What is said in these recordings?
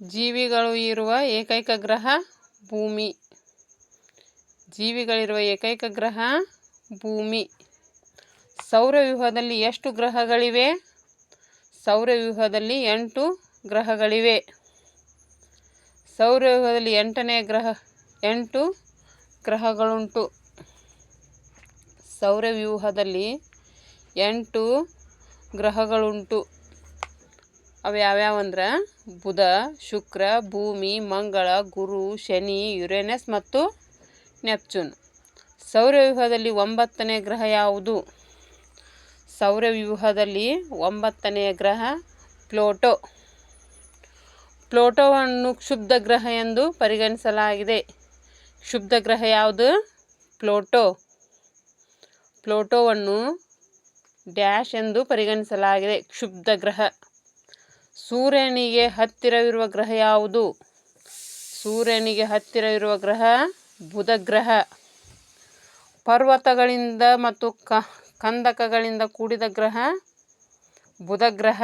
ಜೀವಿಗಳು ಇರುವ ಏಕೈಕ ಗ್ರಹ ಭೂಮಿ. ಜೀವಿಗಳಿರುವ ಏಕೈಕ ಗ್ರಹ ಭೂಮಿ. ಸೌರವ್ಯೂಹದಲ್ಲಿ ಎಷ್ಟು ಗ್ರಹಗಳಿವೆ? ಸೌರವ್ಯೂಹದಲ್ಲಿ 8 ಗ್ರಹಗಳಿವೆ. ಸೌರವ್ಯೂಹದಲ್ಲಿ 8 ಗ್ರಹಗಳುಂಟು. ಸೌರವ್ಯೂಹದಲ್ಲಿ 8 ಗ್ರಹಗಳುಂಟು. ಅವು ಯಾವ್ಯಾವಂದ್ರೆ ಬುಧ, ಶುಕ್ರ, ಭೂಮಿ, ಮಂಗಳ, ಗುರು, ಶನಿ, ಯುರೇನಸ್ ಮತ್ತು ನೆಪ್ಚೂನ್. ಸೌರವ್ಯೂಹದಲ್ಲಿ 9ನೇ ಗ್ರಹ ಯಾವುದು? ಸೌರವ್ಯೂಹದಲ್ಲಿ 9ನೇ ಗ್ರಹ ಪ್ಲೂಟೋ. ಪ್ಲೂಟೋವನ್ನು ಕ್ಷುಬ್ಧ ಗ್ರಹ ಎಂದು ಪರಿಗಣಿಸಲಾಗಿದೆ. ಕ್ಷುಬ್ಧ ಗ್ರಹ ಯಾವುದು? ಪ್ಲೂಟೋ. ಪ್ಲೂಟೋವನ್ನು ಡ್ಯಾಶ್ ಎಂದು ಪರಿಗಣಿಸಲಾಗಿದೆ, ಕ್ಷುಬ್ಧ ಗ್ರಹ. ಸೂರ್ಯನಿಗೆ ಹತ್ತಿರವಿರುವ ಗ್ರಹ ಯಾವುದು? ಸೂರ್ಯನಿಗೆ ಹತ್ತಿರವಿರುವ ಗ್ರಹ ಬುಧ ಗ್ರಹ. ಪರ್ವತಗಳಿಂದ ಮತ್ತು ಕಂದಕಗಳಿಂದ ಕೂಡಿದ ಗ್ರಹ ಬುಧ ಗ್ರಹ.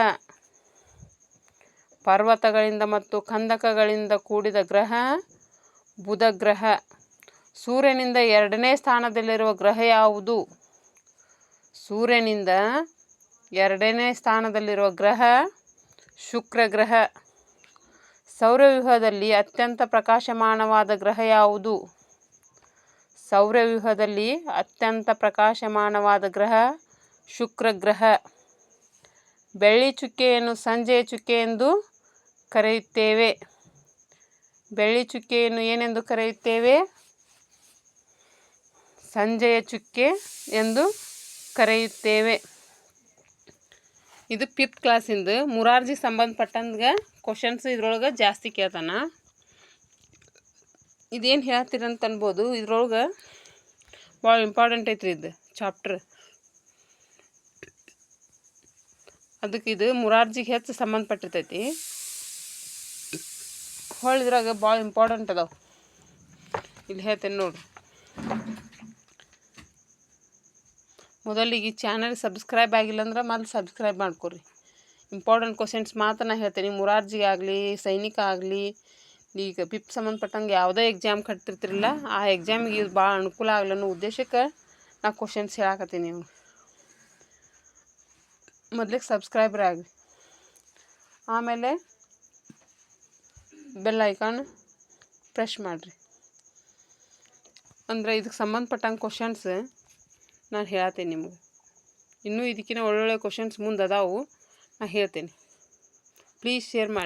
ಪರ್ವತಗಳಿಂದ ಮತ್ತು ಕಂದಕಗಳಿಂದ ಕೂಡಿದ ಗ್ರಹ ಬುಧ ಗ್ರಹ. ಸೂರ್ಯನಿಂದ 2ನೇ ಸ್ಥಾನದಲ್ಲಿರುವ ಗ್ರಹ ಯಾವುದು? ಸೂರ್ಯನಿಂದ 2ನೇ ಸ್ಥಾನದಲ್ಲಿರುವ ಗ್ರಹ ಶುಕ್ರ ಗ್ರಹ. ಸೌರವ್ಯೂಹದಲ್ಲಿ ಅತ್ಯಂತ ಪ್ರಕಾಶಮಾನವಾದ ಗ್ರಹ ಯಾವುದು? ಸೌರವ್ಯೂಹದಲ್ಲಿ ಅತ್ಯಂತ ಪ್ರಕಾಶಮಾನವಾದ ಗ್ರಹ ಶುಕ್ರ ಗ್ರಹ. ಬೆಳ್ಳಿ ಚುಕ್ಕೆಯನ್ನು ಸಂಜೆಯ ಚುಕ್ಕೆ ಎಂದು ಕರೆಯುತ್ತೇವೆ. ಬೆಳ್ಳಿ ಚುಕ್ಕೆಯನ್ನು ಏನೆಂದು ಕರೆಯುತ್ತೇವೆ? ಸಂಜೆಯ ಚುಕ್ಕೆ ಎಂದು ಕರೆಯುತ್ತೇವೆ. ಇದು 5th ಕ್ಲಾಸಿಂದು ಮುರಾರ್ಜಿ ಸಂಬಂಧಪಟ್ಟಂಗೆ ಕ್ವಶನ್ಸ್ ಇದ್ರೊಳಗೆ ಜಾಸ್ತಿ ಕೇಳ್ತಾನ. ಇದೇನು ಹೇಳ್ತೀರಂತ ಅನ್ಬೋದು. ಇದ್ರೊಳಗೆ ಭಾಳ ಇಂಪಾರ್ಟೆಂಟ್ ಐತ್ರಿ ಇದು ಚಾಪ್ಟ್ರ್. ಅದಕ್ಕೆ ಇದು ಮುರಾರ್ಜಿಗೆ ಹೆಚ್ಚು ಸಂಬಂಧಪಟ್ಟಿರ್ತೈತಿ. ಹೊಳ್ಳಿದ್ರಾಗ ಭಾಳ ಇಂಪಾರ್ಟೆಂಟ್ ಅದಾವೆ. ಇಲ್ಲಿ ಹೇಳ್ತೇನೆ ನೋಡ್ರಿ. ಮೊದಲಿಗೆ ಈ ಚಾನಲ್ ಸಬ್ಸ್ಕ್ರೈಬ್ ಆಗಿಲ್ಲ ಅಂದ್ರೆ ಮೊದಲು ಸಬ್ಸ್ಕ್ರೈಬ್ ಮಾಡ್ಕೊರಿ. ಇಂಪಾರ್ಟೆಂಟ್ ಕ್ವಶನ್ಸ್ ಮಾತ್ರ ನಾನು ಹೇಳ್ತೀನಿ. ಮುರಾರ್ಜಿ ಆಗಲಿ, ಸೈನಿಕ ಆಗಲಿ, ಈಗ 5th ಸಂಬಂಧಪಟ್ಟಂಗೆ ಯಾವುದೇ ಎಕ್ಸಾಮ್ ಕಟ್ತಿರ್ತಿರಲ್ಲ ಆ ಎಕ್ಸಾಮಿಗೆ ಇದು ಭಾಳ ಅನುಕೂಲ ಆಗಲಿ ಅನ್ನೋ ಉದ್ದೇಶಕ್ಕೆ ನಾ ಕ್ವಶನ್ಸ್ ಹೇಳಕತ್ತೀನಿ. ನೀವು ಮೊದಲಿಗೆ ಸಬ್ಸ್ಕ್ರೈಬರ್ ಆಗಿ, ಆಮೇಲೆ ಬೆಲ್ ಐಕಾನ್ ಪ್ರೆಸ್ ಮಾಡಿರಿ. ಅಂದರೆ ಇದಕ್ಕೆ ಸಂಬಂಧಪಟ್ಟಂಗೆ ಕ್ವಶನ್ಸ್ ನಾನು ಹೇಳ್ತೀನಿ ನಿಮಗೆ. ಇನ್ನೂ ಇದಕ್ಕಿಂತ ಒಳ್ಳೊಳ್ಳೆ ಕ್ವಶನ್ಸ್ ಮುಂದೆ ಅದಾವು, ನಾನು ಹೇಳ್ತೀನಿ. ಪ್ಲೀಸ್ ಶೇರ್ ಮಾಡಿ.